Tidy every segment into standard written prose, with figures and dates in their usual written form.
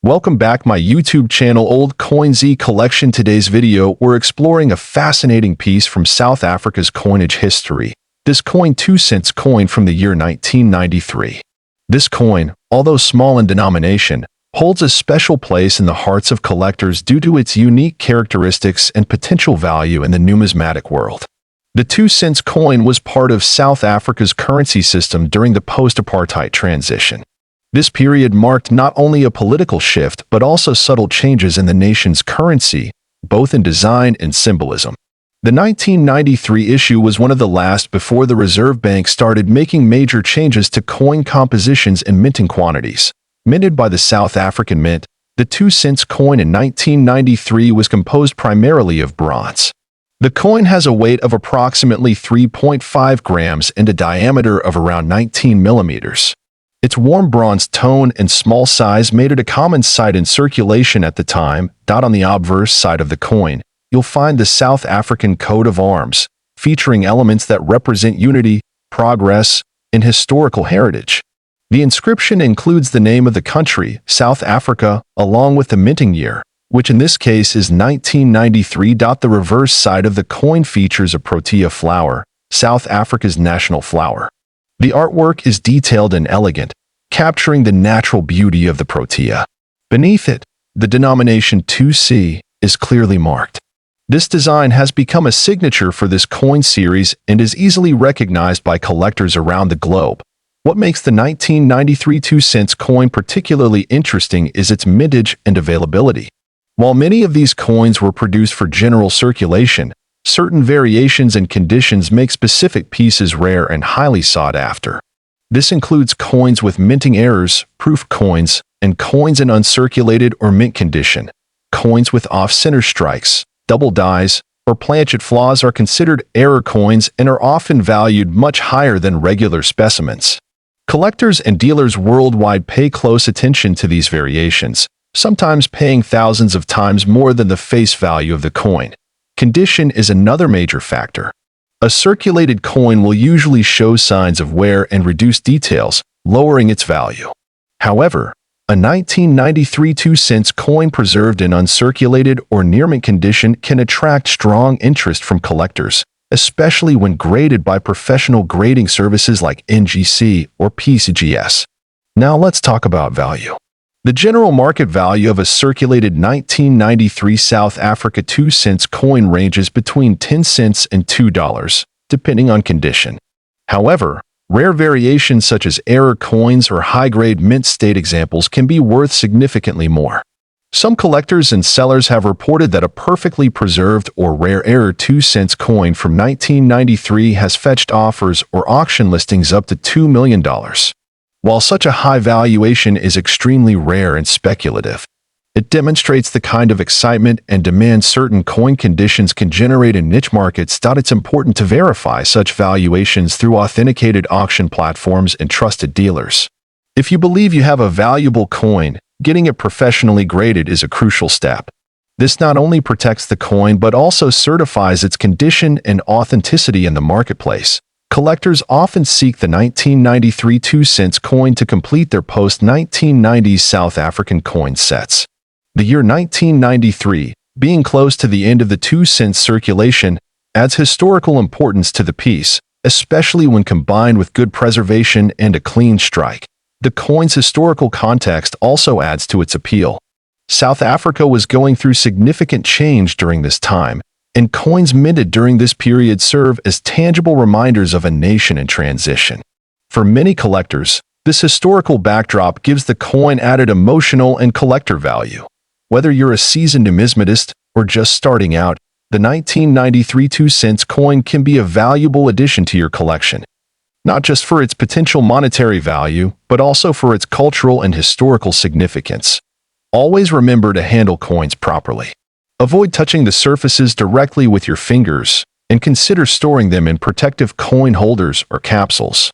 Welcome back my YouTube channel Old Coin Zee Collection. Today's video we're exploring a fascinating piece from South Africa's coinage history. This coin 2-cent coin from the year 1993. This coin, although small in denomination, holds a special place in the hearts of collectors due to its unique characteristics and potential value in the numismatic world. The 2-cent coin was part of South Africa's currency system during the post-apartheid transition. This period marked not only a political shift but also subtle changes in the nation's currency, both in design and symbolism. The 1993 issue was one of the last before the Reserve Bank started making major changes to coin compositions and minting quantities. Minted by the South African Mint, the 2-cent coin in 1993 was composed primarily of bronze. The coin has a weight of approximately 3.5 grams and a diameter of around 19 millimeters. Its warm bronze tone and small size made it a common sight in circulation at the time. On the obverse side of the coin, you'll find the South African coat of arms, featuring elements that represent unity, progress, and historical heritage. The inscription includes the name of the country, South Africa, along with the minting year, which in this case is 1993. The reverse side of the coin features a protea flower, South Africa's national flower. The artwork is detailed and elegant, capturing the natural beauty of the protea. Beneath it, the denomination 2C is clearly marked. This design has become a signature for this coin series and is easily recognized by collectors around the globe. What makes the 1993 2-cent coin particularly interesting is its mintage and availability. While many of these coins were produced for general circulation, certain variations and conditions make specific pieces rare and highly sought after. This includes coins with minting errors, proof coins, and coins in uncirculated or mint condition. Coins with off-center strikes, double dies, or planchet flaws are considered error coins and are often valued much higher than regular specimens. Collectors and dealers worldwide pay close attention to these variations, sometimes paying thousands of times more than the face value of the coin. Condition is another major factor. A circulated coin will usually show signs of wear and reduced details, lowering its value. However, a 1993 2-cent coin preserved in uncirculated or near-mint condition can attract strong interest from collectors, especially when graded by professional grading services like NGC or PCGS. Now let's talk about value. The general market value of a circulated 1993 South Africa 2-cent coin ranges between 10 cents and $2, depending on condition. However, rare variations such as error coins or high-grade mint state examples can be worth significantly more. Some collectors and sellers have reported that a perfectly preserved or rare error 2-cent coin from 1993 has fetched offers or auction listings up to $2 million. While such a high valuation is extremely rare and speculative, it demonstrates the kind of excitement and demand certain coin conditions can generate in niche markets. It's important to verify such valuations through authenticated auction platforms and trusted dealers. If you believe you have a valuable coin, getting it professionally graded is a crucial step. This not only protects the coin but also certifies its condition and authenticity in the marketplace. Collectors often seek the 1993 2-cent coin to complete their post-1990s South African coin sets. The year 1993, being close to the end of the 2-cent circulation, adds historical importance to the piece, especially when combined with good preservation and a clean strike. The coin's historical context also adds to its appeal. South Africa was going through significant change during this time, and coins minted during this period serve as tangible reminders of a nation in transition. For many collectors, this historical backdrop gives the coin added emotional and collector value. Whether you're a seasoned numismatist or just starting out, the 1993 2-cent coin can be a valuable addition to your collection, not just for its potential monetary value, but also for its cultural and historical significance. Always remember to handle coins properly. Avoid touching the surfaces directly with your fingers, and consider storing them in protective coin holders or capsules.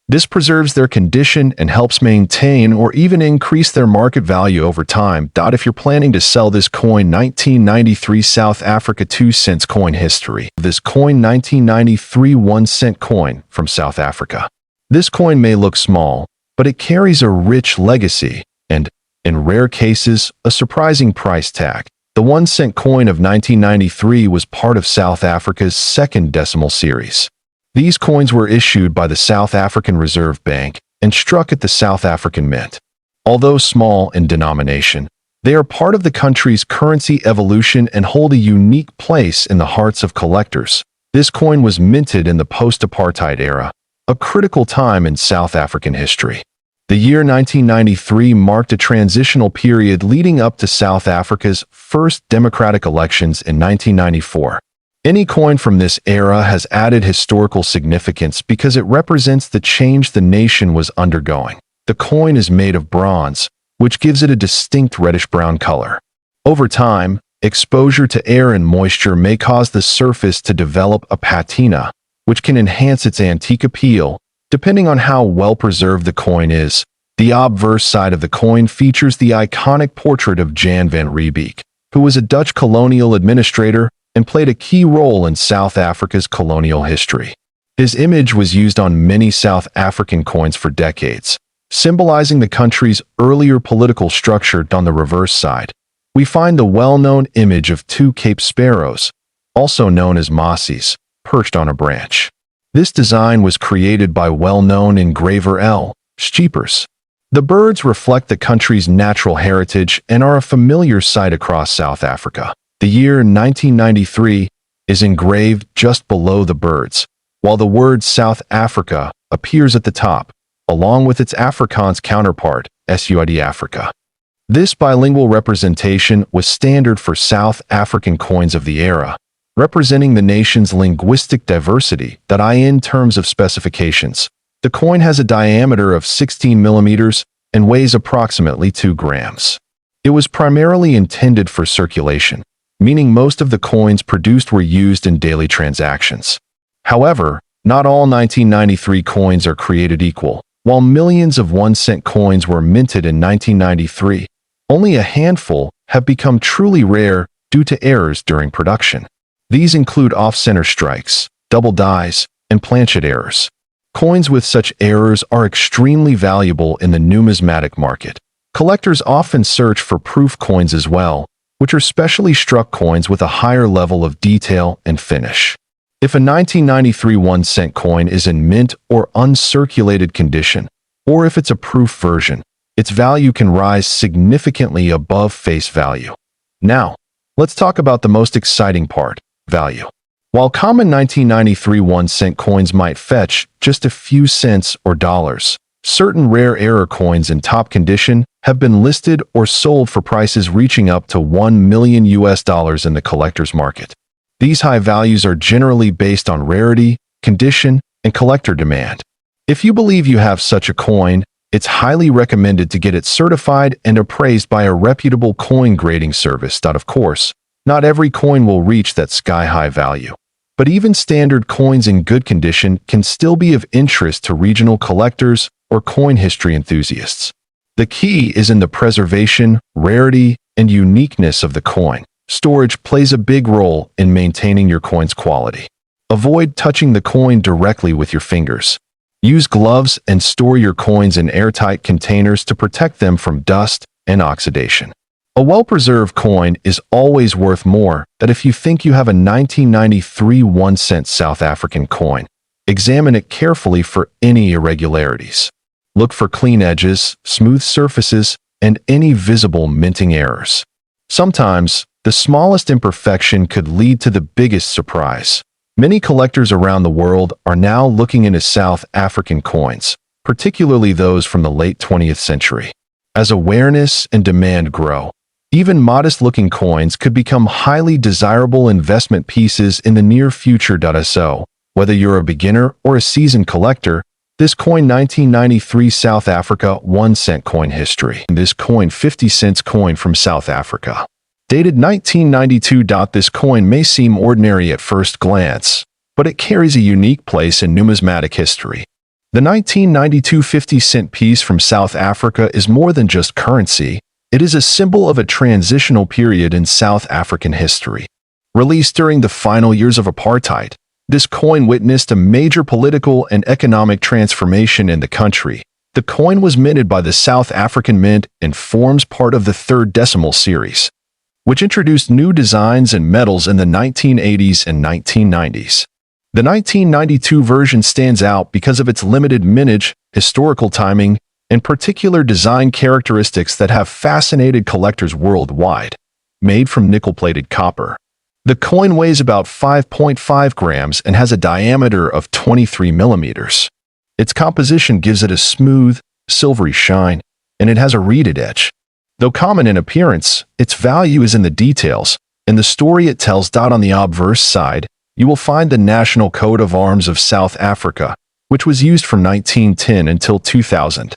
This preserves their condition and helps maintain or even increase their market value over time. If you're planning to sell this coin 1993 South Africa 2-cent coin history. This coin 1993 1-cent coin from South Africa. This coin may look small, but it carries a rich legacy and in rare cases, a surprising price tag. The 1-cent coin of 1993 was part of South Africa's second decimal series. These coins were issued by the South African Reserve Bank and struck at the South African Mint. Although small in denomination, they are part of the country's currency evolution and hold a unique place in the hearts of collectors. This coin was minted in the post-apartheid era, a critical time in South African history. The year 1993 marked a transitional period leading up to South Africa's first democratic elections in 1994. Any coin from this era has added historical significance because it represents the change the nation was undergoing. The coin is made of bronze, which gives it a distinct reddish-brown color. Over time, exposure to air and moisture may cause the surface to develop a patina, which can enhance its antique appeal, depending on how well-preserved the coin is. The obverse side of the coin features the iconic portrait of Jan van Riebeeck, who was a Dutch colonial administrator and played a key role in South Africa's colonial history. His image was used on many South African coins for decades, symbolizing the country's earlier political structure. On the reverse side, we find the well-known image of two Cape sparrows, also known as massies, perched on a branch. This design was created by well-known engraver L. Schiepers. The birds reflect the country's natural heritage and are a familiar sight across South Africa. The year 1993 is engraved just below the birds, while the word South Africa appears at the top, along with its Afrikaans counterpart, SUID Africa. This bilingual representation was standard for South African coins of the era, representing the nation's linguistic diversity. In terms of specifications, the coin has a diameter of 16 millimeters and weighs approximately 2 grams. It was primarily intended for circulation, meaning most of the coins produced were used in daily transactions. However, not all 1993 coins are created equal. While millions of 1-cent coins were minted in 1993, only a handful have become truly rare due to errors during production. These include off-center strikes, double dies, and planchet errors. Coins with such errors are extremely valuable in the numismatic market. Collectors often search for proof coins as well, which are specially struck coins with a higher level of detail and finish. If a 1993 1-cent coin is in mint or uncirculated condition, or if it's a proof version, its value can rise significantly above face value. Now, let's talk about the most exciting part: value. While common 1993 1-cent coins might fetch just a few cents or dollars, certain rare error coins in top condition have been listed or sold for prices reaching up to $1 million in the collector's market. These high values are generally based on rarity, condition, and collector demand. If you believe you have such a coin, it's highly recommended to get it certified and appraised by a reputable coin grading service. Of course, not every coin will reach that sky-high value, but even standard coins in good condition can still be of interest to regional collectors or coin history enthusiasts. The key is in the preservation, rarity, and uniqueness of the coin. Storage plays a big role in maintaining your coin's quality. Avoid touching the coin directly with your fingers. Use gloves and store your coins in airtight containers to protect them from dust and oxidation. A well-preserved coin is always worth more than if you think you have a 1993 1-cent South African coin. Examine it carefully for any irregularities. Look for clean edges, smooth surfaces, and any visible minting errors. Sometimes, the smallest imperfection could lead to the biggest surprise. Many collectors around the world are now looking into South African coins, particularly those from the late 20th century. As awareness and demand grow, even modest-looking coins could become highly desirable investment pieces in the near future. So, whether you're a beginner or a seasoned collector, this coin 1993 South Africa 1-cent coin history. This coin 50 cents coin from South Africa. Dated 1992. This coin may seem ordinary at first glance, but it carries a unique place in numismatic history. The 1992 50-cent piece from South Africa is more than just currency. It is a symbol of a transitional period in South African history. Released during the final years of apartheid, this coin witnessed a major political and economic transformation in the country. The coin was minted by the South African Mint and forms part of the third decimal series, which introduced new designs and metals in the 1980s and 1990s. The 1992 version stands out because of its limited mintage, historical timing, and particular design characteristics that have fascinated collectors worldwide. Made from nickel-plated copper, the coin weighs about 5.5 grams and has a diameter of 23 millimeters. Its composition gives it a smooth, silvery shine, and it has a reeded edge. Though common in appearance, its value is in the details and the story it tells. On the obverse side, you will find the national coat of arms of South Africa, which was used from 1910 until 2000.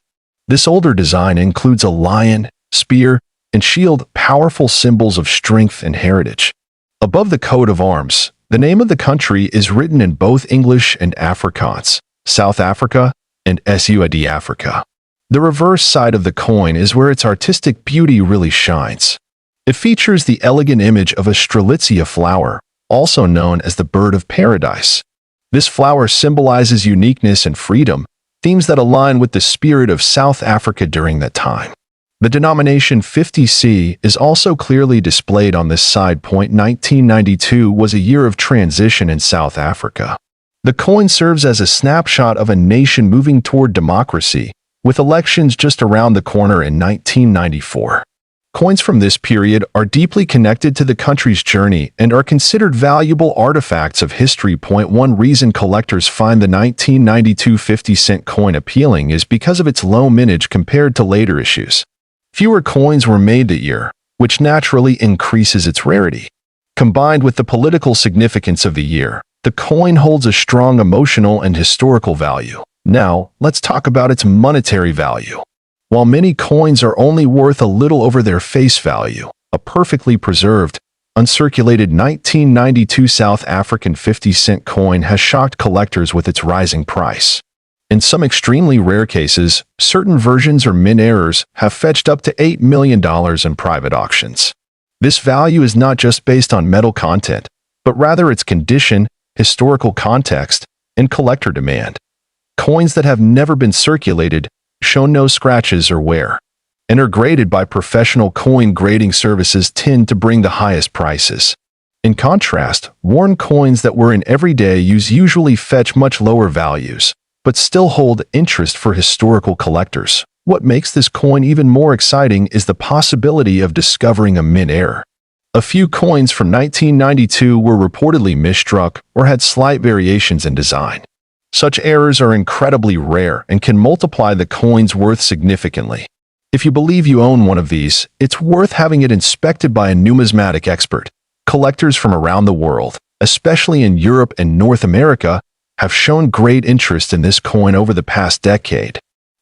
This older design includes a lion, spear, and shield, powerful symbols of strength and heritage. Above the coat of arms, the name of the country is written in both English and Afrikaans, South Africa and Suid Africa. The reverse side of the coin is where its artistic beauty really shines. It features the elegant image of a strelitzia flower, also known as the bird of paradise. This flower symbolizes uniqueness and freedom, themes that align with the spirit of South Africa during that time. The denomination 50C is also clearly displayed on this side. 1992 was a year of transition in South Africa. The coin serves as a snapshot of a nation moving toward democracy, with elections just around the corner in 1994. Coins from this period are deeply connected to the country's journey and are considered valuable artifacts of history. One reason collectors find the 1992 50-cent coin appealing is because of its low mintage compared to later issues. Fewer coins were made that year, which naturally increases its rarity. Combined with the political significance of the year, the coin holds a strong emotional and historical value. Now, let's talk about its monetary value. While many coins are only worth a little over their face value, a perfectly preserved, uncirculated 1992 South African 50-cent coin has shocked collectors with its rising price. In some extremely rare cases, certain versions or mint errors have fetched up to $8 million in private auctions. This value is not just based on metal content, but rather its condition, historical context, and collector demand. Coins that have never been circulated, show no scratches or wear, and are graded by professional coin grading services tend to bring the highest prices. In contrast, worn coins that were in everyday use usually fetch much lower values, but still hold interest for historical collectors. What makes this coin even more exciting is the possibility of discovering a mint error. A few coins from 1992 were reportedly misstruck or had slight variations in design. Such errors are incredibly rare and can multiply the coin's worth significantly. If you believe you own one of these, it's worth having it inspected by a numismatic expert. Collectors from around the world, especially in Europe and North America, have shown great interest in this coin over the past decade.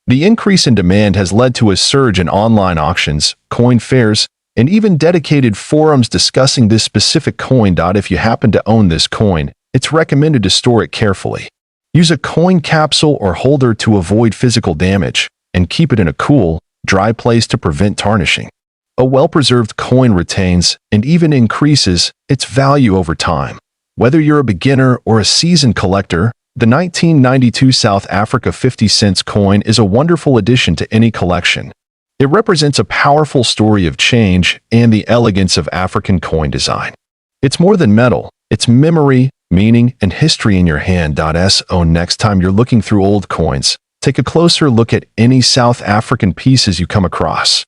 The increase in demand has led to a surge in online auctions, coin fairs, and even dedicated forums discussing this specific coin. If you happen to own this coin, it's recommended to store it carefully. Use a coin capsule or holder to avoid physical damage, and keep it in a cool, dry place to prevent tarnishing. A well-preserved coin retains and even increases its value over time. Whether you're a beginner or a seasoned collector, the 1992 South Africa 50-cent coin is a wonderful addition to any collection. It represents a powerful story of change and the elegance of African coin design. It's more than metal, it's memory, meaning, and history in your hand. So next time you're looking through old coins, take a closer look at any South African pieces you come across.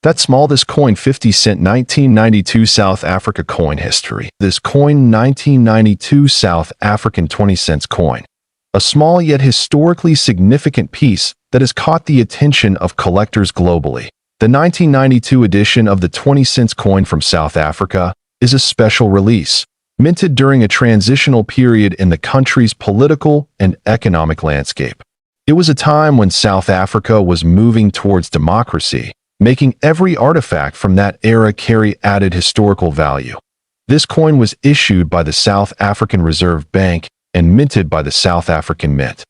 That's small. This coin 50-cent 1992 South Africa coin history. This coin 1992 South African 20-cent coin. A small yet historically significant piece that has caught the attention of collectors globally. The 1992 edition of the 20-cent coin from South Africa is a special release, minted during a transitional period in the country's political and economic landscape. It was a time when South Africa was moving towards democracy, making every artifact from that era carry added historical value. This coin was issued by the South African Reserve Bank and minted by the South African Mint.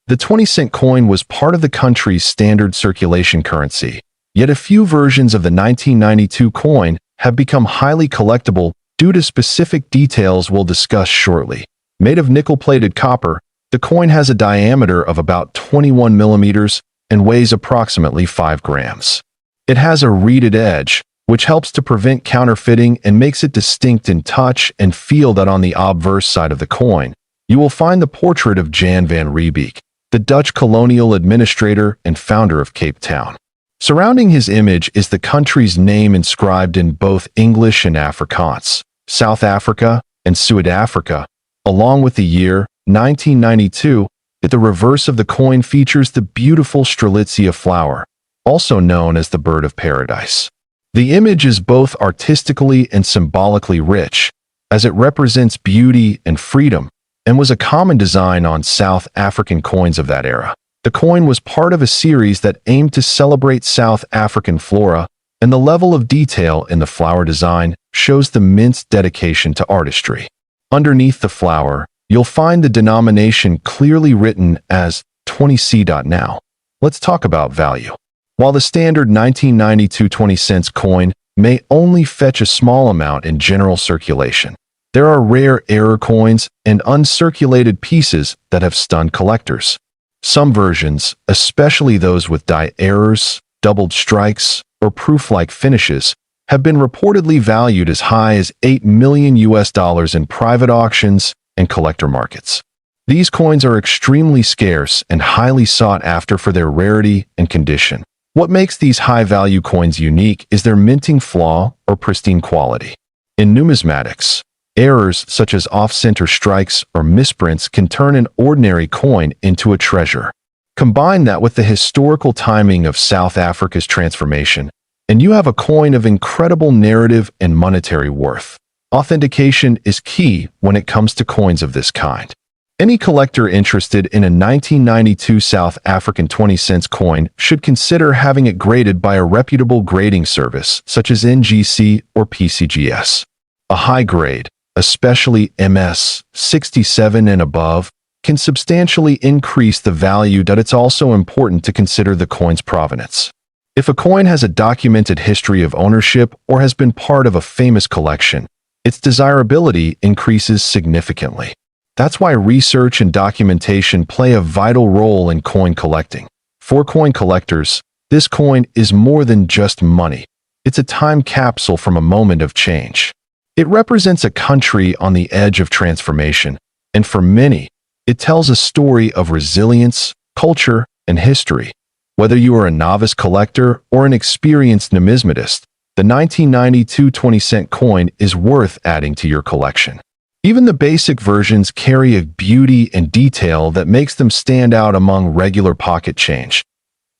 The 20-cent coin was part of the country's standard circulation currency, yet a few versions of the 1992 coin have become highly collectible due to specific details we'll discuss shortly. Made of nickel-plated copper, the coin has a diameter of about 21 millimeters and weighs approximately 5 grams. It has a reeded edge, which helps to prevent counterfeiting and makes it distinct in touch and feel. That on the obverse side of the coin, you will find the portrait of Jan van Riebeeck, the Dutch colonial administrator and founder of Cape Town. Surrounding his image is the country's name inscribed in both English and Afrikaans, South Africa and Suid-Afrika, along with the year 1992. At the reverse of the coin features the beautiful strelitzia flower, also known as the bird of paradise. The image is both artistically and symbolically rich, as it represents beauty and freedom, and was a common design on South African coins of that era. The coin was part of a series that aimed to celebrate South African flora, and the level of detail in the flower design shows the mint's dedication to artistry. Underneath the flower, you'll find the denomination clearly written as 20C. Now, let's talk about value. While the standard 1992 20-cent coin may only fetch a small amount in general circulation, there are rare error coins and uncirculated pieces that have stunned collectors. Some versions, especially those with die errors, doubled strikes, or proof-like finishes, have been reportedly valued as high as $8 million in private auctions and collector markets. These coins are extremely scarce and highly sought after for their rarity and condition. What makes these high-value coins unique is their minting flaw or pristine quality. In numismatics, errors such as off-center strikes or misprints can turn an ordinary coin into a treasure. Combine that with the historical timing of South Africa's transformation, and you have a coin of incredible narrative and monetary worth. Authentication is key when it comes to coins of this kind. Any collector interested in a 1992 South African 20-cent coin should consider having it graded by a reputable grading service such as NGC or PCGS. A high grade, especially MS 67 and above, can substantially increase the value. It's also important to consider the coin's provenance. If a coin has a documented history of ownership or has been part of a famous collection, its desirability increases significantly. That's why research and documentation play a vital role in coin collecting. For coin collectors, this coin is more than just money. It's a time capsule from a moment of change. It represents a country on the edge of transformation, and for many, it tells a story of resilience, culture, and history. Whether you are a novice collector or an experienced numismatist, the 1992 20-cent coin is worth adding to your collection. Even the basic versions carry a beauty and detail that makes them stand out among regular pocket change.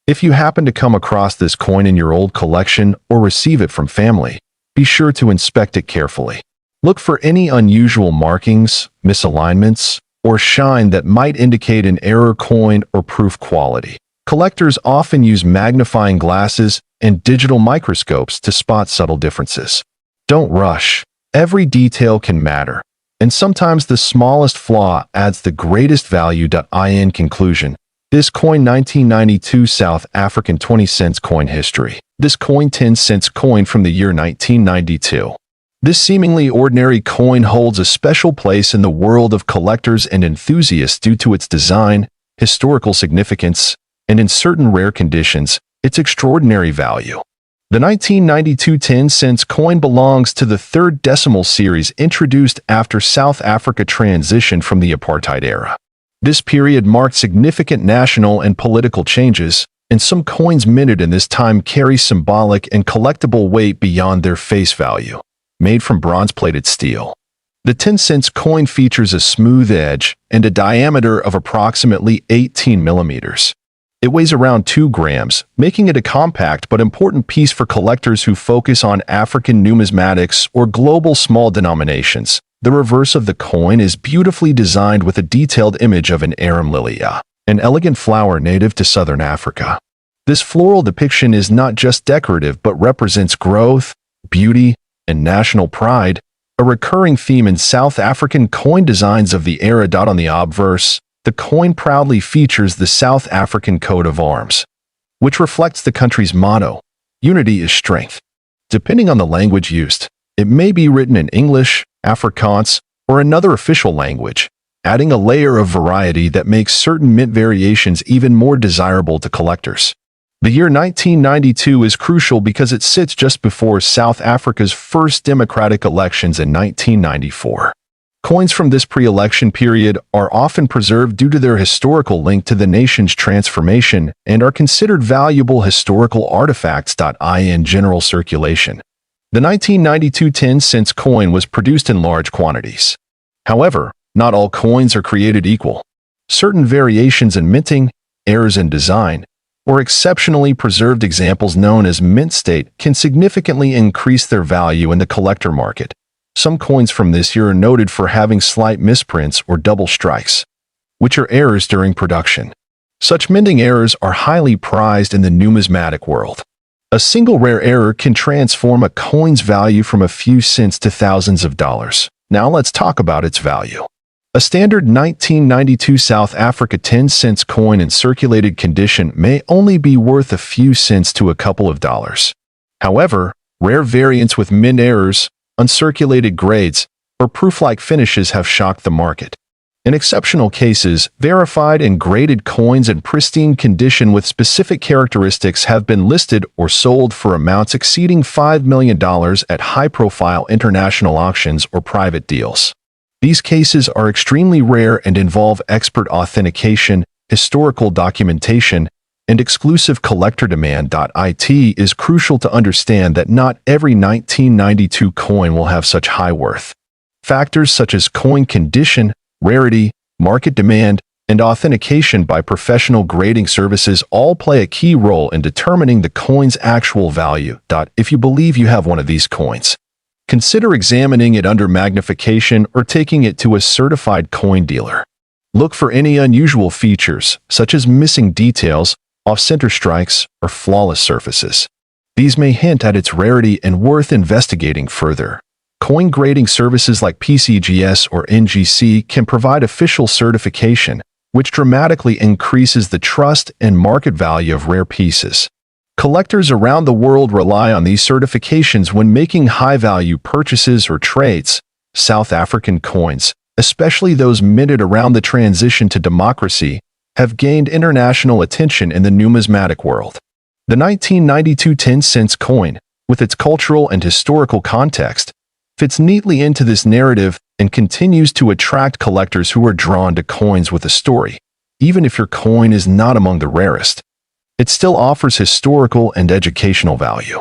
If you happen to come across this coin in your old collection or receive it from family, be sure to inspect it carefully. Look for any unusual markings, misalignments, or shine that might indicate an error coin or proof quality. Collectors often use magnifying glasses and digital microscopes to spot subtle differences. Don't rush. Every detail can matter, and sometimes the smallest flaw adds the greatest value. In conclusion, this coin 1992 South African 20-cent coin history. This coin 10-cent coin from the year 1992. This seemingly ordinary coin holds a special place in the world of collectors and enthusiasts due to its design, historical significance, and in certain rare conditions, its extraordinary value. The 1992 10-cent coin belongs to the third decimal series introduced after South Africa transitioned from the apartheid era. This period marked significant national and political changes, and some coins minted in this time carry symbolic and collectible weight beyond their face value. Made from bronze-plated steel, the 10-cent coin features a smooth edge and a diameter of approximately 18 millimeters. It weighs around 2 grams, making it a compact but important piece for collectors who focus on African numismatics or global small denominations. The reverse of the coin is beautifully designed with a detailed image of an arum lily, an elegant flower native to southern Africa. This floral depiction is not just decorative but represents growth, beauty, and national pride, a recurring theme in South African coin designs of the era. On the obverse, the coin proudly features the South African coat of arms, which reflects the country's motto, "Unity is strength." Depending on the language used, it may be written in English, Afrikaans, or another official language. adding a layer of variety that makes certain mint variations even more desirable to collectors. The year 1992 is crucial because it sits just before South Africa's first democratic elections in 1994. Coins from this pre-election period are often preserved due to their historical link to the nation's transformation and are considered valuable historical artifacts. In general circulation, the 1992 10-cent coin was produced in large quantities. However, not all coins are created equal. Certain variations in minting, errors in design, or exceptionally preserved examples known as mint state can significantly increase their value in the collector market. Some coins from this year are noted for having slight misprints or double strikes, which are errors during production. Such minting errors are highly prized in the numismatic world. A single rare error can transform a coin's value from a few cents to thousands of dollars. Now let's talk about its value. A standard 1992 South Africa 10-cent coin in circulated condition may only be worth a few cents to a couple of dollars. However, rare variants with mint errors, uncirculated grades, or proof-like finishes have shocked the market. In exceptional cases, verified and graded coins in pristine condition with specific characteristics have been listed or sold for amounts exceeding $5 million at high-profile international auctions or private deals. These cases are extremely rare and involve expert authentication, historical documentation, and exclusive collector demand. It is crucial to understand that not every 1992 coin will have such high worth. Factors such as coin condition, rarity, market demand, and authentication by professional grading services all play a key role in determining the coin's actual value. If you believe you have one of these coins, consider examining it under magnification or taking it to a certified coin dealer. Look for any unusual features, such as missing details, off-center strikes, or flawless surfaces. These may hint at its rarity and worth investigating further. Coin grading services like PCGS or NGC can provide official certification, which dramatically increases the trust and market value of rare pieces. Collectors around the world rely on these certifications when making high-value purchases or trades. South African coins, especially those minted around the transition to democracy, have gained international attention in the numismatic world. The 1992 10-cent coin, with its cultural and historical context, fits neatly into this narrative and continues to attract collectors who are drawn to coins with a story. Even if your coin is not among the rarest, it still offers historical and educational value.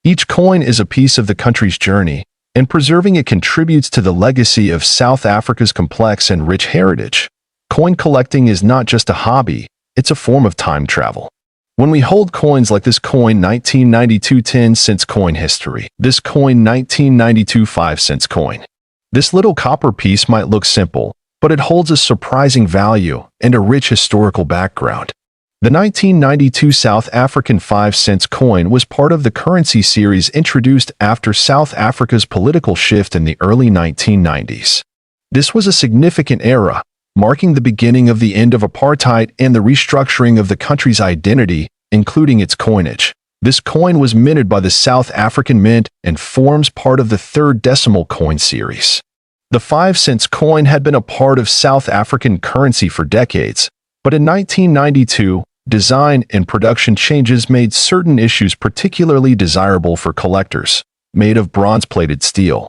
Each coin is a piece of the country's journey, and preserving it contributes to the legacy of South Africa's complex and rich heritage. Coin collecting is not just a hobby, it's a form of time travel. When we hold coins like this coin 1992 10-cent coin history, this coin 1992 5-cent coin. This little copper piece might look simple, but it holds a surprising value and a rich historical background. The 1992 South African 5-cent coin was part of the currency series introduced after South Africa's political shift in the early 1990s. This was a significant era, marking the beginning of the end of apartheid and the restructuring of the country's identity, including its coinage. This coin was minted by the South African Mint and forms part of the third decimal coin series. The 5-cent coin had been a part of South African currency for decades, but in 1992, design and production changes made certain issues particularly desirable for collectors. Made of bronze-plated steel,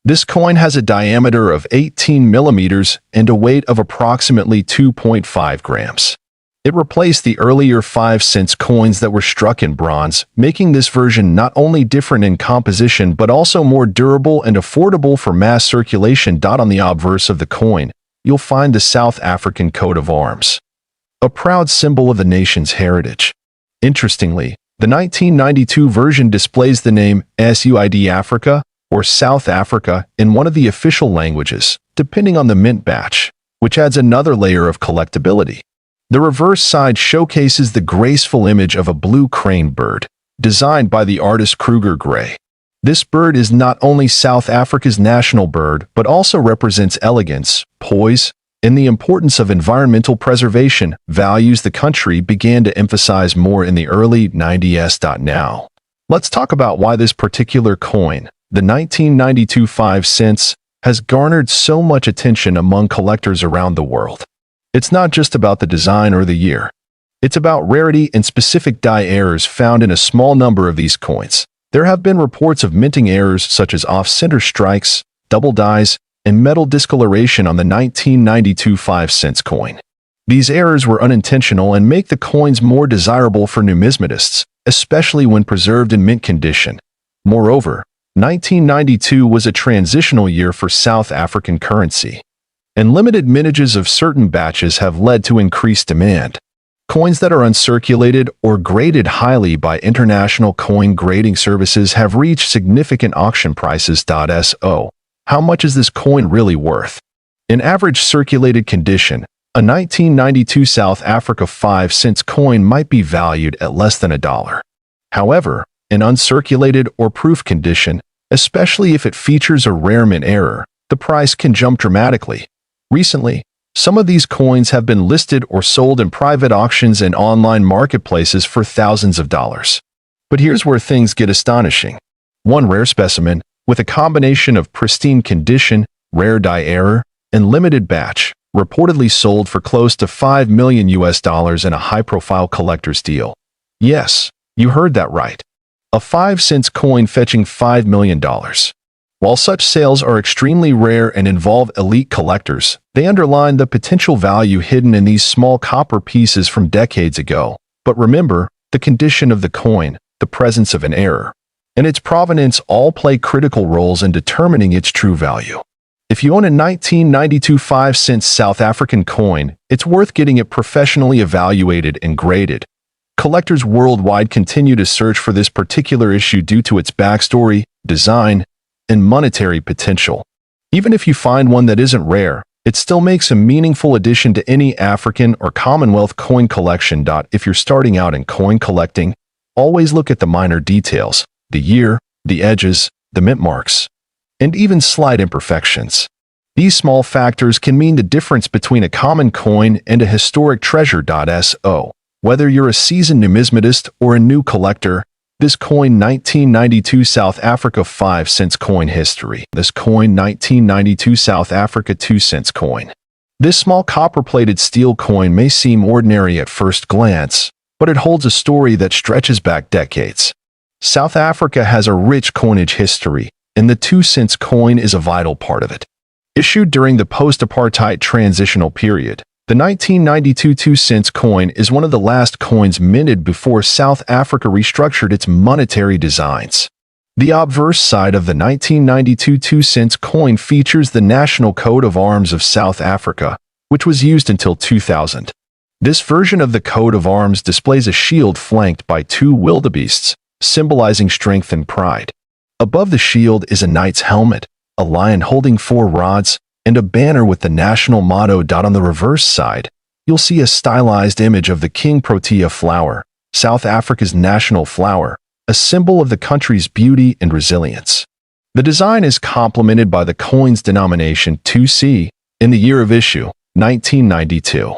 this coin has a diameter of 18 millimeters and a weight of approximately 2.5 grams. It replaced the earlier 5-cent coins that were struck in bronze, making this version not only different in composition but also more durable and affordable for mass circulation. On the obverse of the coin, you'll find the South African coat of arms, a proud symbol of the nation's heritage. Interestingly, the 1992 version displays the name SUID Africa or South Africa in one of the official languages, depending on the mint batch, which adds another layer of collectability. The reverse side showcases the graceful image of a blue crane bird, designed by the artist Krugerrand. This bird is not only South Africa's national bird but also represents elegance, poise, and the importance of environmental preservation, values the country began to emphasize more in the early 90s. Now, let's talk about why this particular coin, the 1992 5 cents, has garnered so much attention among collectors around the world. It's not just about the design or the year. It's about rarity and specific die errors found in a small number of these coins. There have been reports of minting errors such as off-center strikes, double dies, and metal discoloration on the 1992 5-cent coin. These errors were unintentional and make the coins more desirable for numismatists, especially when preserved in mint condition. Moreover, 1992 was a transitional year for South African currency, and limited mintages of certain batches have led to increased demand. Coins that are uncirculated or graded highly by international coin grading services have reached significant auction prices. So, how much is this coin really worth? In average circulated condition, a 1992 South Africa 5-cent coin might be valued at less than $1. However, in uncirculated or proof condition, especially if it features a rare mint error, the price can jump dramatically. Recently, some of these coins have been listed or sold in private auctions and online marketplaces for thousands of dollars. But here's where things get astonishing. One rare specimen, with a combination of pristine condition, rare die error, and limited batch, reportedly sold for close to $5 million in a high-profile collector's deal. Yes, you heard that right. A 5-cent coin fetching $5 million. While such sales are extremely rare and involve elite collectors, they underline the potential value hidden in these small copper pieces from decades ago. But remember, the condition of the coin, the presence of an error, and its provenance all play critical roles in determining its true value. If you own a 1992 5-cent South African coin, it's worth getting it professionally evaluated and graded. Collectors worldwide continue to search for this particular issue due to its backstory, design, and monetary potential. Even if you find one that isn't rare, it still makes a meaningful addition to any African or Commonwealth coin collection. If you're starting out in coin collecting, always look at the minor details, the year, the edges, the mint marks, and even slight imperfections. These small factors can mean the difference between a common coin and a historic treasure. So, whether you're a seasoned numismatist or a new collector, this coin 1992 South Africa 5-cent coin history. This coin 1992 South Africa 2-cent coin. This small copper-plated steel coin may seem ordinary at first glance, but it holds a story that stretches back decades. South Africa has a rich coinage history, and the 2-cent coin is a vital part of it. Issued during the post-apartheid transitional period, the 1992 2-cent coin is one of the last coins minted before South Africa restructured its monetary designs. The obverse side of the 1992 2-cent coin features the national coat of arms of South Africa, which was used until 2000. This version of the coat of arms displays a shield flanked by 2 wildebeests, symbolizing strength and pride. Above the shield is a knight's helmet, a lion holding 4 rods, and a banner with the national motto. On the reverse side, you'll see a stylized image of the King Protea flower, South Africa's national flower, a symbol of the country's beauty and resilience. The design is complemented by the coin's denomination 2C in the year of issue, 1992.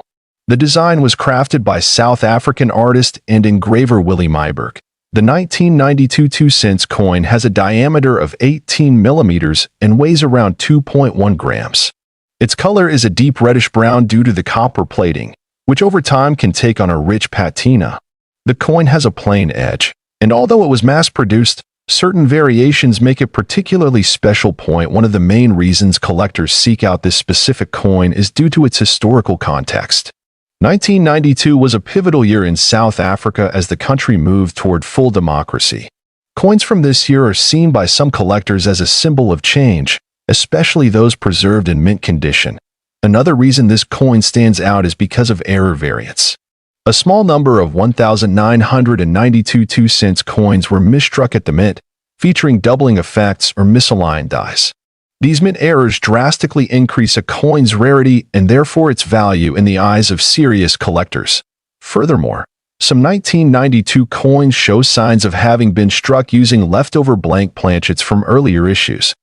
The design was crafted by South African artist and engraver Willie Myburg. The 1992 2-cent coin has a diameter of 18 millimeters and weighs around 2.1 grams. Its color is a deep reddish brown due to the copper plating, which over time can take on a rich patina. The coin has a plain edge, and although it was mass-produced, certain variations make it particularly special. One of the main reasons collectors seek out this specific coin is due to its historical context. 1992 was a pivotal year in South Africa as the country moved toward full democracy. Coins from this year are seen by some collectors as a symbol of change, especially those preserved in mint condition. Another reason this coin stands out is because of error variance. A small number of 1,992 2-cent coins were misstruck at the mint, featuring doubling effects or misaligned dies. These mint errors drastically increase a coin's rarity and therefore its value in the eyes of serious collectors. Furthermore, some 1992 coins show signs of having been struck using leftover blank planchets from earlier issues,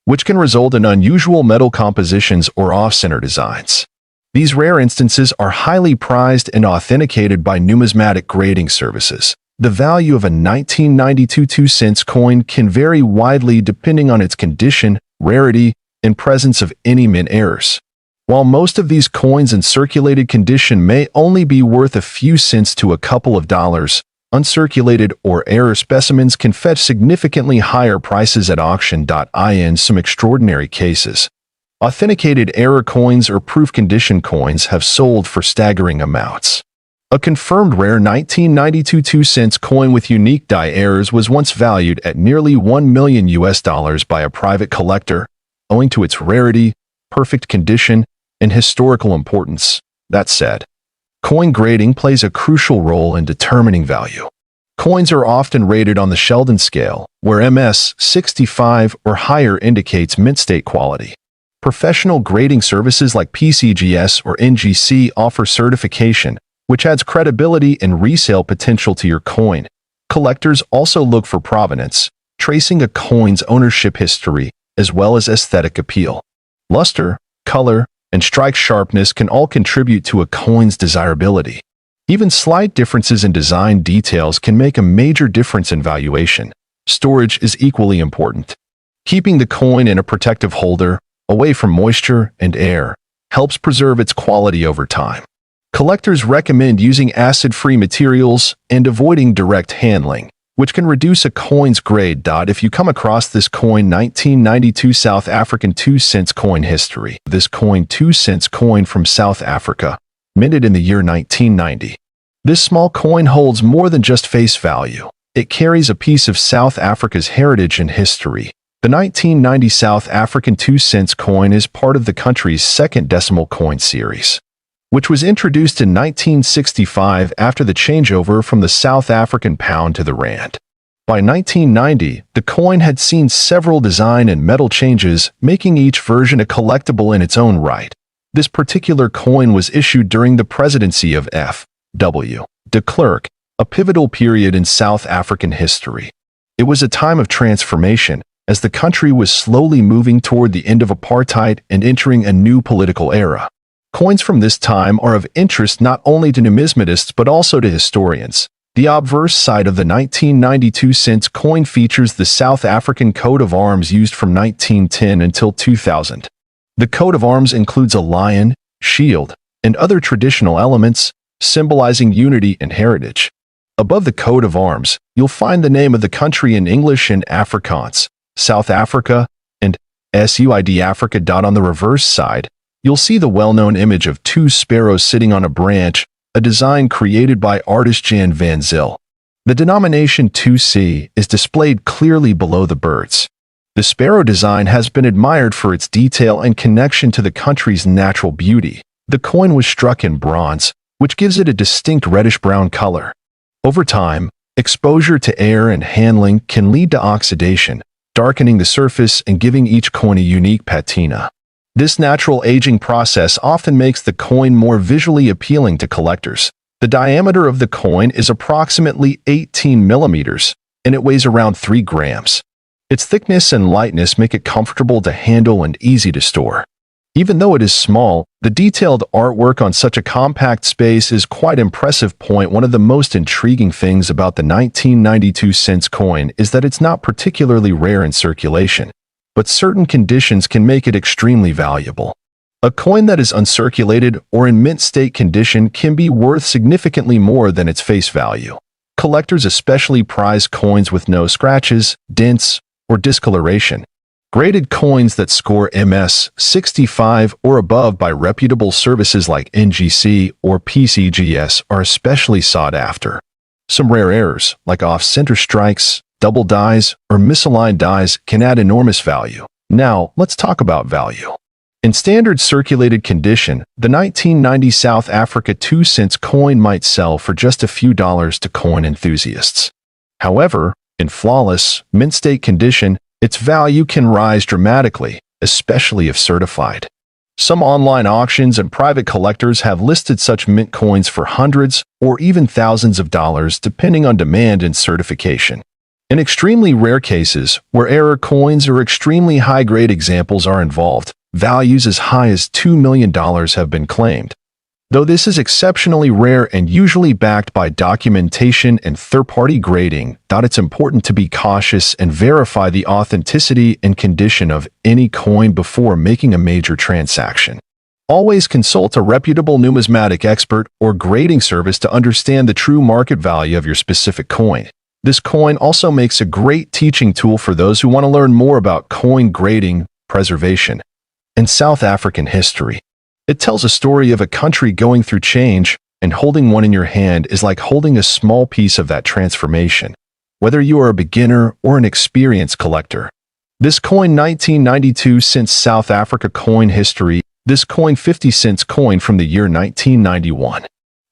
which can result in unusual metal compositions or off-center designs. These rare instances are highly prized and authenticated by numismatic grading services. The value of a 1992 2-cent coin can vary widely depending on its condition, rarity, in presence of any mint errors. While most of these coins in circulated condition may only be worth a few cents to a couple of dollars, uncirculated or error specimens can fetch significantly higher prices at auction. In some extraordinary cases, authenticated error coins or proof condition coins have sold for staggering amounts. A confirmed rare 1992 2-cent coin with unique die errors was once valued at nearly $1 million by a private collector, owing to its rarity, perfect condition, and historical importance. That said, coin grading plays a crucial role in determining value. Coins are often rated on the Sheldon scale, where MS 65 or higher indicates mint state quality. Professional grading services like PCGS or NGC offer certification, which adds credibility and resale potential to your coin. Collectors also look for provenance, tracing a coin's ownership history, as well as aesthetic appeal. Luster, color, and strike sharpness can all contribute to a coin's desirability. Even slight differences in design details can make a major difference in valuation. Storage is equally important. Keeping the coin in a protective holder, away from moisture and air, helps preserve its quality over time. Collectors recommend using acid-free materials and avoiding direct handling, which can reduce a coin's grade. If you come across this coin 1992 South African 2-cent coin history. This coin 2-cent coin from South Africa, minted in the year 1990. This small coin holds more than just face value. It carries a piece of South Africa's heritage and history. The 1990 South African 2-cent coin is part of the country's second decimal coin series, which was introduced in 1965 after the changeover from the South African pound to the rand. By 1990, the coin had seen several design and metal changes, making each version a collectible in its own right. This particular coin was issued during the presidency of F.W. de Klerk, a pivotal period in South African history. It was a time of transformation, as the country was slowly moving toward the end of apartheid and entering a new political era. Coins from this time are of interest not only to numismatists but also to historians. The obverse side of the 1992 cent coin features the South African coat of arms used from 1910 until 2000. The coat of arms includes a lion, shield, and other traditional elements, symbolizing unity and heritage. Above the coat of arms, you'll find the name of the country in English and Afrikaans, South Africa, and SUID Africa. On the reverse side, you'll see the well-known image of two sparrows sitting on a branch, a design created by artist Jan van Zyl. The denomination 2C is displayed clearly below the birds. The sparrow design has been admired for its detail and connection to the country's natural beauty. The coin was struck in bronze, which gives it a distinct reddish-brown color. Over time, exposure to air and handling can lead to oxidation, darkening the surface and giving each coin a unique patina. This natural aging process often makes the coin more visually appealing to collectors. The diameter of the coin is approximately 18 millimeters, and it weighs around 3 grams. Its thickness and lightness make it comfortable to handle and easy to store. Even though it is small, the detailed artwork on such a compact space is quite impressive. One of the most intriguing things about the 1992 cent coin is that it's not particularly rare in circulation, but certain conditions can make it extremely valuable. A coin that is uncirculated or in mint state condition can be worth significantly more than its face value. Collectors especially prize coins with no scratches, dents, or discoloration. Graded coins that score MS 65 or above by reputable services like NGC or PCGS are especially sought after. Some rare errors, like off-center strikes, double dies, or misaligned dies, can add enormous value. Now, let's talk about value. In standard circulated condition, the 1990 South Africa 2-cent coin might sell for just a few dollars to coin enthusiasts. However, in flawless, mint state condition, its value can rise dramatically, especially if certified. Some online auctions and private collectors have listed such mint coins for hundreds or even thousands of dollars depending on demand and certification. In extremely rare cases, where error coins or extremely high-grade examples are involved, values as high as $2 million have been claimed. Though this is exceptionally rare and usually backed by documentation and third-party grading, it's important to be cautious and verify the authenticity and condition of any coin before making a major transaction. Always consult a reputable numismatic expert or grading service to understand the true market value of your specific coin. This coin also makes a great teaching tool for those who want to learn more about coin grading, preservation, and South African history. It tells a story of a country going through change, and holding one in your hand is like holding a small piece of that transformation, whether you are a beginner or an experienced collector. This coin 1992 cents South Africa coin history. This coin 50 cents coin from the year 1991.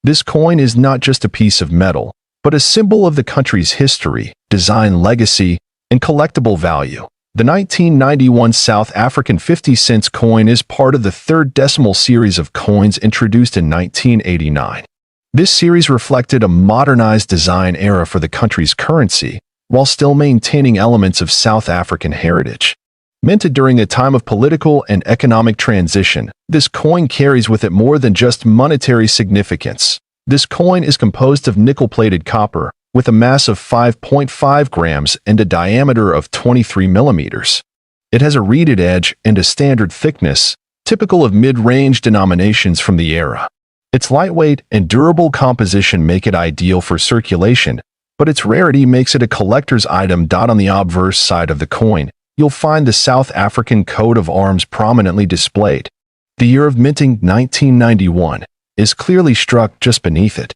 This coin is not just a piece of metal, but a symbol of the country's history, design legacy, and collectible value. The 1991 South African 50 cents coin is part of the third decimal series of coins introduced in 1989. This series reflected a modernized design era for the country's currency, while still maintaining elements of South African heritage. Minted during a time of political and economic transition, this coin carries with it more than just monetary significance. This coin is composed of nickel-plated copper, with a mass of 5.5 grams and a diameter of 23 millimeters. It has a reeded edge and a standard thickness, typical of mid-range denominations from the era. Its lightweight and durable composition make it ideal for circulation, but its rarity makes it a collector's item. On the obverse side of the coin, you'll find the South African coat of arms prominently displayed. The year of minting, 1991, is clearly struck just beneath it.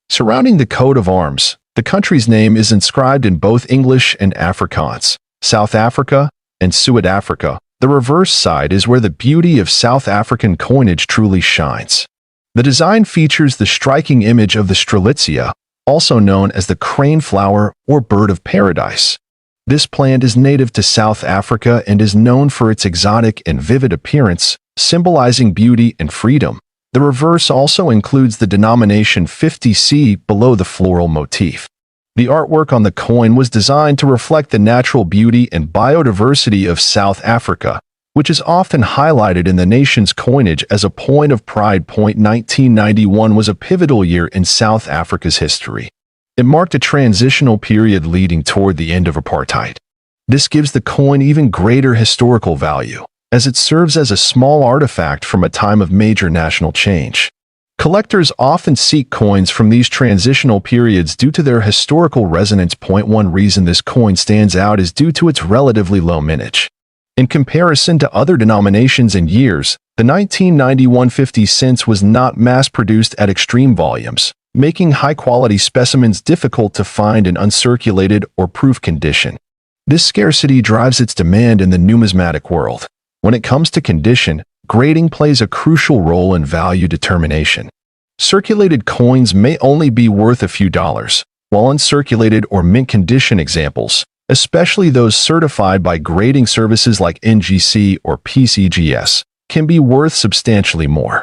Surrounding the coat of arms, the country's name is inscribed in both English and Afrikaans, South Africa and Suid-Africa. The reverse side is where the beauty of South African coinage truly shines. The design features the striking image of the strelitzia, also known as the crane flower or bird of paradise. This plant is native to South Africa and is known for its exotic and vivid appearance, symbolizing beauty and freedom. The reverse also includes the denomination 50C below the floral motif. The artwork on the coin was designed to reflect the natural beauty and biodiversity of South Africa, which is often highlighted in the nation's coinage as a point of pride. 1991 was a pivotal year in South Africa's history. It marked a transitional period leading toward the end of apartheid. This gives the coin even greater historical value, as it serves as a small artifact from a time of major national change. Collectors often seek coins from these transitional periods due to their historical resonance. One reason this coin stands out is due to its relatively low mintage. In comparison to other denominations and years, the 1991 50 cents was not mass-produced at extreme volumes, making high-quality specimens difficult to find in uncirculated or proof condition. This scarcity drives its demand in the numismatic world. When it comes to condition, grading plays a crucial role in value determination. Circulated coins may only be worth a few dollars, while uncirculated or mint condition examples, especially those certified by grading services like NGC or PCGS, can be worth substantially more.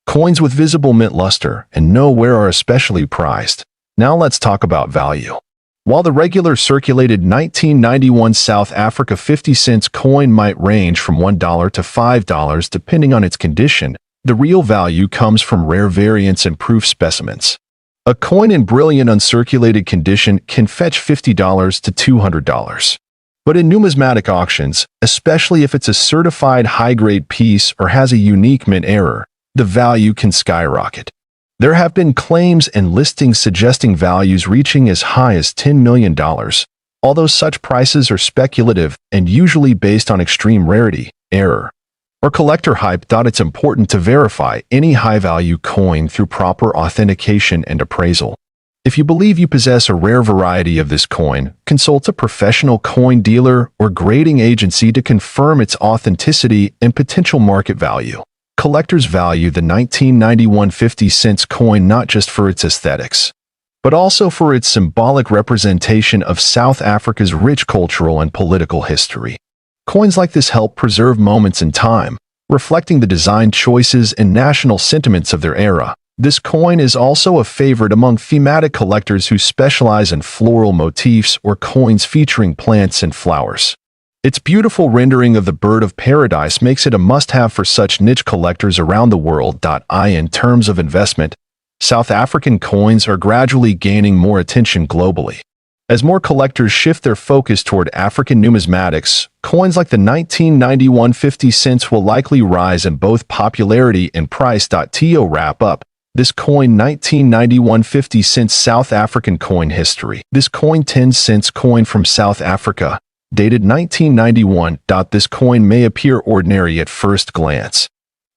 Coins with visible mint luster and no wear are especially prized. Now let's talk about value. While the regular circulated 1991 South Africa 50 cents coin might range from $1 to $5 depending on its condition, the real value comes from rare variants and proof specimens. A coin in brilliant uncirculated condition can fetch $50 to $200. But in numismatic auctions, especially if it's a certified high-grade piece or has a unique mint error, the value can skyrocket. There have been claims and listings suggesting values reaching as high as $10 million, although such prices are speculative and usually based on extreme rarity, error, or collector hype. It's important to verify any high-value coin through proper authentication and appraisal. If you believe you possess a rare variety of this coin, consult a professional coin dealer or grading agency to confirm its authenticity and potential market value. Collectors value the 1991 50 cents coin not just for its aesthetics, but also for its symbolic representation of South Africa's rich cultural and political history. Coins like this help preserve moments in time, reflecting the design choices and national sentiments of their era. This coin is also a favorite among thematic collectors who specialize in floral motifs or coins featuring plants and flowers. Its beautiful rendering of the bird of paradise makes it a must-have for such niche collectors around the world. In terms of investment, South African coins are gradually gaining more attention globally. As more collectors shift their focus toward African numismatics, coins like the 1991 50 cents will likely rise in both popularity and price. To wrap up this coin 1991 50 cents South African coin history. This coin 10 cents coin from South Africa, dated 1991. This coin may appear ordinary at first glance,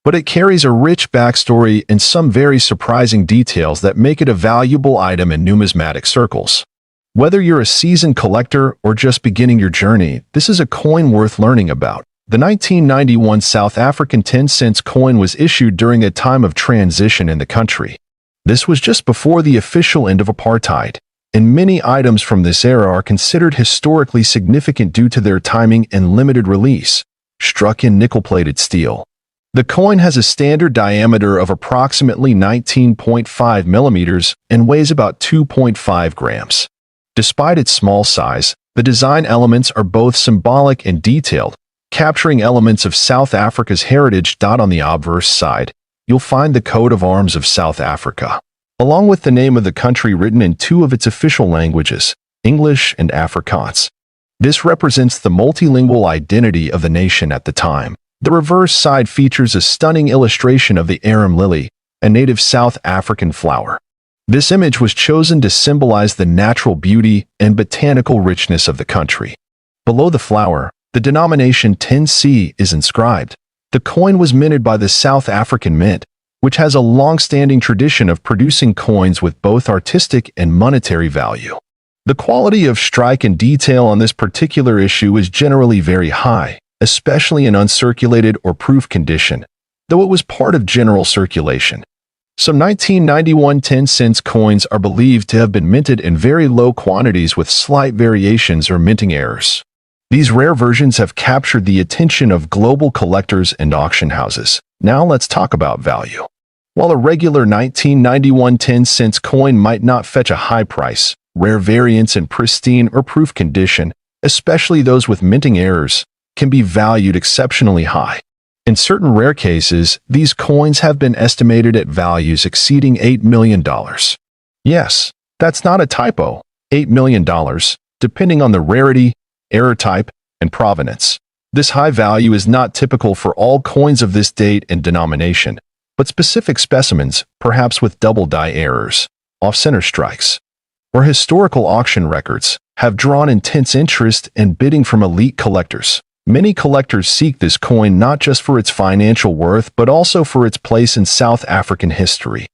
but it carries a rich backstory and some very surprising details that make it a valuable item in numismatic circles. Whether you're a seasoned collector or just beginning your journey, this is a coin worth learning about. The 1991 South African 10 cents coin was issued during a time of transition in the country. This was just before the official end of apartheid, and many items from this era are considered historically significant due to their timing and limited release. Struck in nickel-plated steel. The coin has a standard diameter of approximately 19.5 millimeters and weighs about 2.5 grams. Despite its small size, the design elements are both symbolic and detailed, capturing elements of South Africa's heritage. On the obverse side, you'll find the coat of arms of South Africa, along with the name of the country written in two of its official languages, English and Afrikaans. This represents the multilingual identity of the nation at the time. The reverse side features a stunning illustration of the arum lily, a native South African flower. This image was chosen to symbolize the natural beauty and botanical richness of the country. Below the flower, the denomination 10C is inscribed. The coin was minted by the South African Mint, which has a long-standing tradition of producing coins with both artistic and monetary value. The quality of strike and detail on this particular issue is generally very high, especially in uncirculated or proof condition, though it was part of general circulation. Some 1991 10 cents coins are believed to have been minted in very low quantities with slight variations or minting errors. These rare versions have captured the attention of global collectors and auction houses. Now let's talk about value. While a regular 1991 10 cents coin might not fetch a high price, rare variants in pristine or proof condition, especially those with minting errors, can be valued exceptionally high. In certain rare cases, these coins have been estimated at values exceeding $8 million. Yes, that's not a typo, $8 million, depending on the rarity, error type, and provenance. This high value is not typical for all coins of this date and denomination, but specific specimens, perhaps with double die errors, off-center strikes, or historical auction records, have drawn intense interest and bidding from elite collectors. Many collectors seek this coin not just for its financial worth but also for its place in South African history.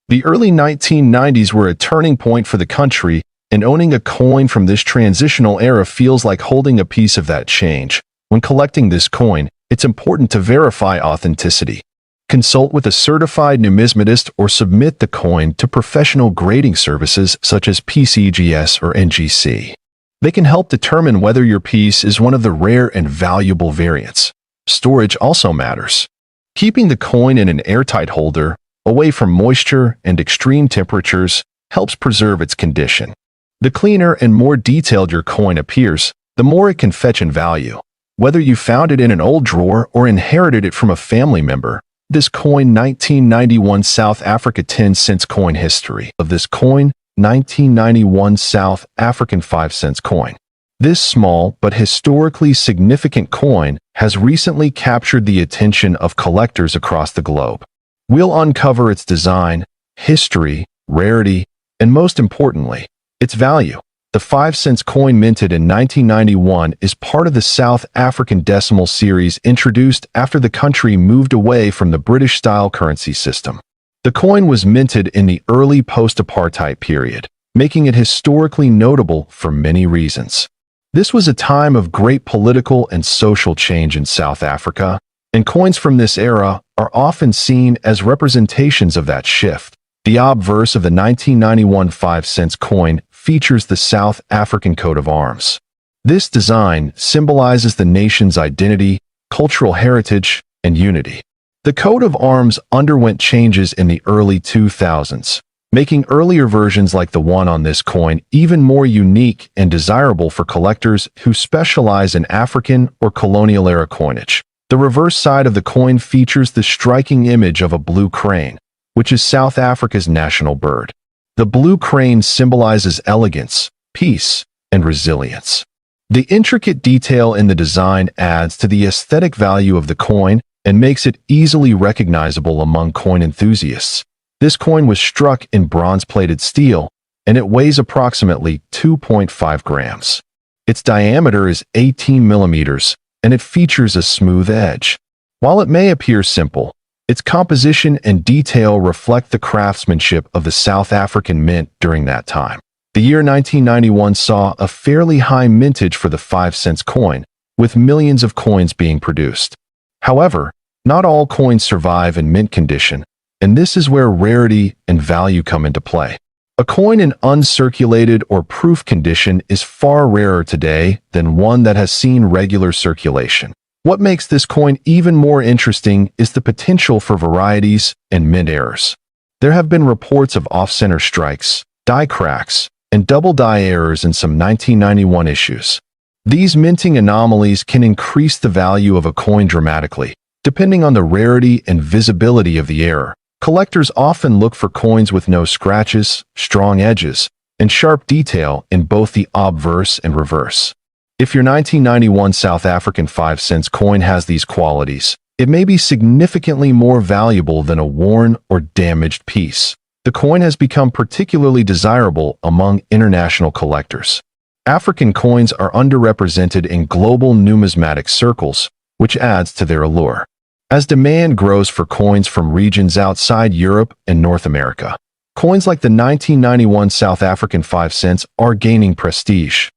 The early 1990s were a turning point for the country, and owning a coin from this transitional era feels like holding a piece of that change. When collecting this coin, it's important to verify authenticity. Consult with a certified numismatist or submit the coin to professional grading services such as PCGS or NGC. They can help determine whether your piece is one of the rare and valuable variants. Storage also matters. Keeping the coin in an airtight holder, away from moisture and extreme temperatures, helps preserve its condition. The cleaner and more detailed your coin appears, the more it can fetch in value. Whether you found it in an old drawer or inherited it from a family member, this coin 1991 South Africa 10 cents coin history of this coin 1991 South African 5 cents coin. This small but historically significant coin has recently captured the attention of collectors across the globe. We'll uncover its design, history, rarity, and most importantly, its value. The 5 cents coin minted in 1991 is part of the South African decimal series introduced after the country moved away from the British-style currency system. The coin was minted in the early post-apartheid period, making it historically notable for many reasons. This was a time of great political and social change in South Africa, and coins from this era are often seen as representations of that shift. The obverse of the 1991 5 cents coin features the South African coat of arms. This design symbolizes the nation's identity, cultural heritage, and unity. The coat of arms underwent changes in the early 2000s, making earlier versions like the one on this coin even more unique and desirable for collectors who specialize in African or colonial-era coinage. The reverse side of the coin features the striking image of a blue crane, which is South Africa's national bird. The blue crane symbolizes elegance, peace, and resilience. The intricate detail in the design adds to the aesthetic value of the coin and makes it easily recognizable among coin enthusiasts. This coin was struck in bronze-plated steel, and it weighs approximately 2.5 grams. Its diameter is 18 millimeters, and it features a smooth edge. While it may appear simple, its composition and detail reflect the craftsmanship of the South African mint during that time. The year 1991 saw a fairly high mintage for the 5-cent coin, with millions of coins being produced. However, not all coins survive in mint condition, and this is where rarity and value come into play. A coin in uncirculated or proof condition is far rarer today than one that has seen regular circulation. What makes this coin even more interesting is the potential for varieties and mint errors. There have been reports of off-center strikes, die cracks, and double die errors in some 1991 issues. These minting anomalies can increase the value of a coin dramatically, depending on the rarity and visibility of the error. Collectors often look for coins with no scratches, strong edges, and sharp detail in both the obverse and reverse. If your 1991 South African 5-cent coin has these qualities, it may be significantly more valuable than a worn or damaged piece. The coin has become particularly desirable among international collectors. African coins are underrepresented in global numismatic circles, which adds to their allure. As demand grows for coins from regions outside Europe and North America, coins like the 1991 South African 5 cents are gaining prestige.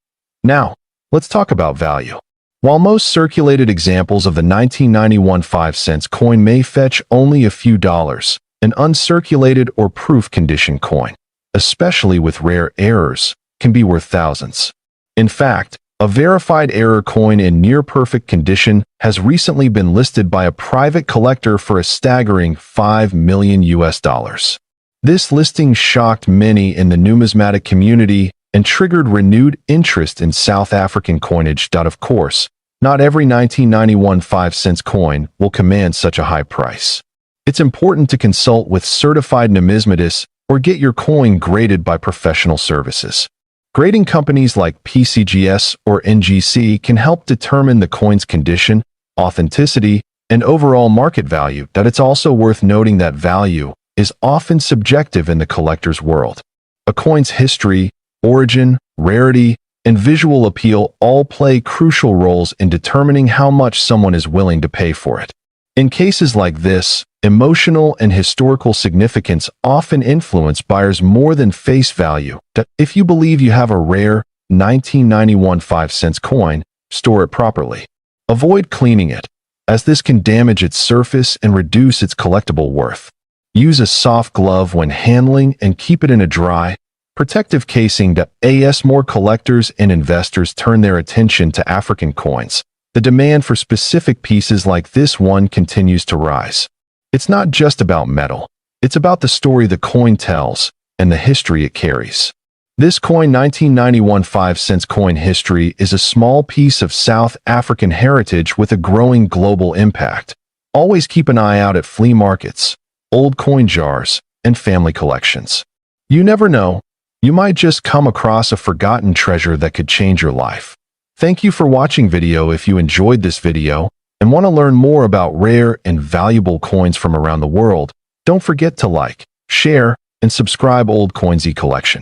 Now, let's talk about value. While most circulated examples of the 1991 5 cents coin may fetch only a few dollars, an uncirculated or proof condition coin, especially with rare errors, can be worth thousands. In fact, a verified error coin in near-perfect condition has recently been listed by a private collector for a staggering $5 million. This listing shocked many in the numismatic community and triggered renewed interest in South African coinage. Of course, not every 1991 5-cent coin will command such a high price. It's important to consult with certified numismatists or get your coin graded by professional services. Grading companies like PCGS or NGC can help determine the coin's condition, authenticity, and overall market value. It's also worth noting that value is often subjective in the collector's world. A coin's history, origin, rarity, and visual appeal all play crucial roles in determining how much someone is willing to pay for it. In cases like this, emotional and historical significance often influence buyers more than face value. If you believe you have a rare 1991 5-cent coin, store it properly. Avoid cleaning it, as this can damage its surface and reduce its collectible worth. Use a soft glove when handling and keep it in a dry, protective casing. As more collectors and investors turn their attention to African coins, the demand for specific pieces like this one continues to rise. It's not just about metal, it's about the story the coin tells and the history it carries. This coin 1991 5-cent coin history is a small piece of South African heritage with a growing global impact. Always keep an eye out at flea markets, old coin jars, and family collections. You never know, you might just come across a forgotten treasure that could change your life. Thank you for watching video. If you enjoyed this video and want to learn more about rare and valuable coins from around the world, don't forget to like, share, and subscribe Old Coin Zee Collection.